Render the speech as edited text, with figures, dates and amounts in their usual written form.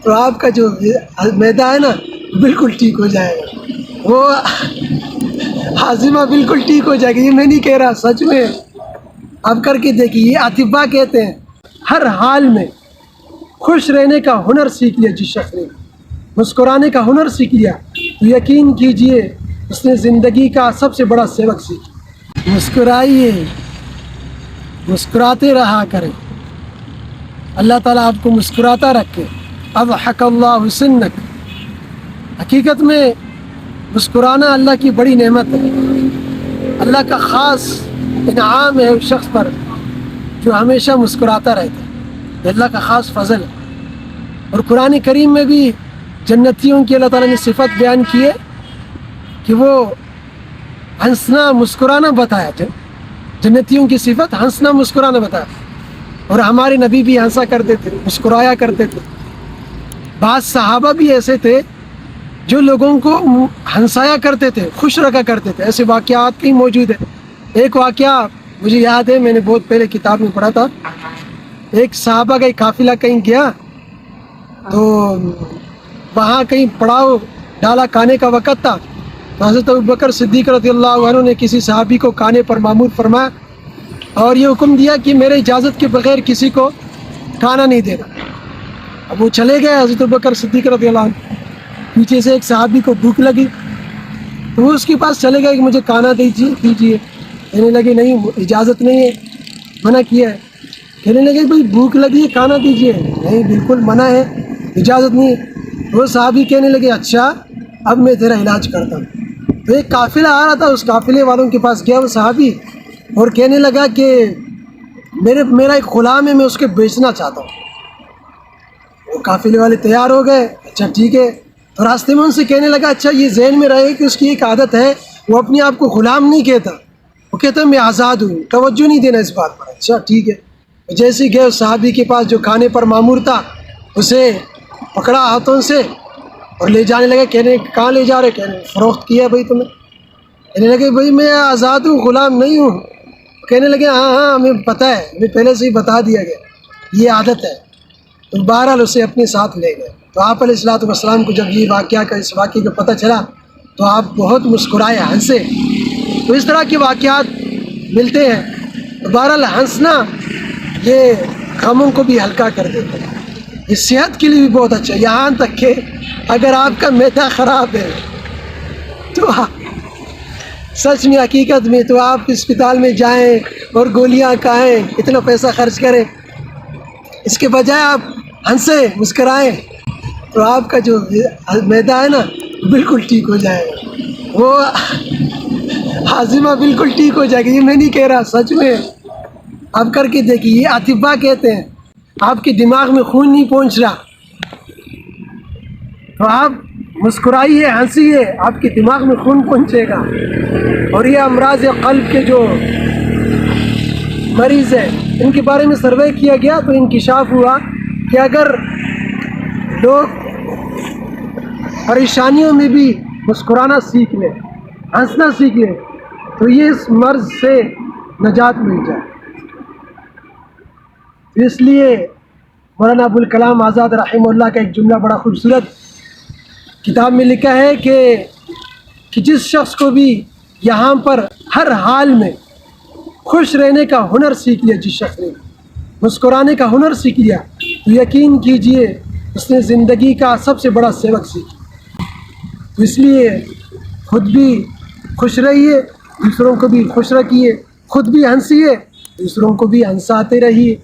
تو آپ کا جو میدا ہے نا بالکل ٹھیک ہو جائے گا، وہ ہاضمہ بالکل ٹھیک ہو جائے گا۔ یہ میں نہیں کہہ رہا، سچ میں آپ کر کے دیکھیے۔ یہ اطباء کہتے ہیں ہر حال میں خوش رہنے کا ہنر سیکھ لیا جس شخص نے، مسکرانے کا ہنر سیکھ لیا، تو یقین کیجئے اس نے زندگی کا سب سے بڑا سبق سیکھا۔ مسکرائیے، مسکراتے رہا کریں، اللہ تعالیٰ آپ کو مسکراتا رکھے۔ اضحک اللہ سنک، حقیقت میں مسکرانا اللہ کی بڑی نعمت ہے، اللہ کا خاص انعام ہے اس شخص پر جو ہمیشہ مسکراتا رہتا ہے، یہ اللہ کا خاص فضل ہے۔ اور قرآن کریم میں بھی جنتیوں کی اللہ تعالیٰ نے صفت بیان کی ہے کہ وہ ہنسنا مسکرانا بتایا، جنتیوں کی صفت ہنسنا مسکرانا بتایا، اور ہمارے نبی بھی ہنسا کرتے تھے، مسکرایا کرتے تھے۔ بعض صحابہ بھی ایسے تھے جو لوگوں کو ہنسایا کرتے تھے، خوش رکھا کرتے تھے، ایسے واقعات کئی موجود ہیں۔ ایک واقعہ مجھے یاد ہے، میں نے بہت پہلے کتاب میں پڑھا تھا۔ ایک صحابہ کا ایک قافلہ کہیں گیا تو وہاں کہیں پڑاؤ ڈالا، کھانے کا وقت تھا، تو حضرت ابوبکر صدیق رضی اللہ عنہ نے کسی صحابی کو کھانے پر مامور فرمایا اور یہ حکم دیا کہ میرے اجازت کے بغیر کسی کو کھانا نہیں دینا۔ اب وہ چلے گئے حضرت ابوبکر صدیق رضی اللہ عنہ، پیچھے سے ایک صحابی کو بھوک لگی تو وہ اس کے پاس چلے گئے کہ مجھے کھانا دیجیے، کہنے لگے نہیں اجازت نہیں ہے، منع کیا ہے۔ کہنے لگے بھائی بھوک لگی ہے کھانا دیجیے، نہیں بالکل منع ہے، اجازت نہیں ہے۔ وہ صحابی کہنے لگے اچھا اب میں تیرا علاج کرتا ہوں۔ تو ایک قافلہ آ رہا تھا، اس قافلے والوں کے پاس گیا وہ صحابی اور کہنے لگا کہ میرا ایک غلام ہے، میں اس کے بیچنا چاہتا ہوں۔ وہ قافلے والے تیار ہو گئے، اچھا ٹھیک ہے۔ تو راستے میں ان سے کہنے لگا اچھا یہ ذہن میں رہے کہ اس کی ایک عادت ہے، وہ اپنے آپ کو غلام نہیں کہتا، وہ کہتا ہے میں آزاد ہوں، توجہ نہیں دینا اس بات پر۔ اچھا ٹھیک ہے۔ جیسے گئے اس صحابی کے پاس جو کھانے پر مامور تھا، اسے پکڑا ہاتھوں سے اور لے جانے لگے۔ کہنے کہاں لے جا رہے؟ کہنے فروخت کیا بھائی تمہیں؟ کہنے لگے بھائی میں آزاد ہوں، غلام نہیں ہوں۔ کہنے لگے ہاں ہمیں پتہ ہے، ہمیں پہلے سے ہی بتا دیا گیا، یہ عادت ہے۔ تو بہرحال اسے اپنے ساتھ لے گئے۔ تو آپ علیہ الصلوۃ والسلام کو جب یہ اس واقعے کا پتہ چلا تو آپ بہت مسکرائے، ہنسے۔ تو اس طرح کے واقعات ملتے ہیں۔ تو بہرحال ہنسنا یہ غموں کو بھی ہلکا کر دیتا ہے، یہ صحت کے لیے بھی بہت اچھا ہے۔ یہاں تک کہ اگر آپ کا معدہ خراب ہے تو سچ میں حقیقت میں تو آپ اسپتال میں جائیں اور گولیاں کھائیں، اتنا پیسہ خرچ کریں، اس کے بجائے آپ ہنسیں مسکرائیں تو آپ کا جو معدہ ہے نا بالکل ٹھیک ہو جائے گا، وہ ہاضمہ بالکل ٹھیک ہو جائے گا۔ یہ میں نہیں کہہ رہا، سچ میں آپ کر کے دیکھیے۔ یہ اطباء کہتے ہیں آپ کے دماغ میں خون نہیں پہنچ رہا تو آپ مسکرائیے، ہنسیے، آپ کے دماغ میں خون پہنچے گا۔ اور یہ امراض قلب کے جو مریض ہیں ان کے بارے میں سروے کیا گیا تو انکشاف ہوا کہ اگر لوگ پریشانیوں میں بھی مسکرانا سیکھ لیں، ہنسنا سیکھ لیں تو یہ اس مرض سے نجات مل جائے۔ اس لیے مولانا ابوالکلام آزاد رحمہ اللہ کا ایک جملہ بڑا خوبصورت کتاب میں لکھا ہے کہ جس شخص کو بھی یہاں پر ہر حال میں خوش رہنے کا ہنر سیکھ لیا، جس شخص نے مسکرانے کا ہنر سیکھ لیا، تو یقین کیجئے اس نے زندگی کا سب سے بڑا سبق سیکھا۔ تو اس لیے خود بھی خوش رہیے، دوسروں کو بھی خوش رکھیے، خود بھی ہنسیے، دوسروں کو بھی ہنساتے رہیے۔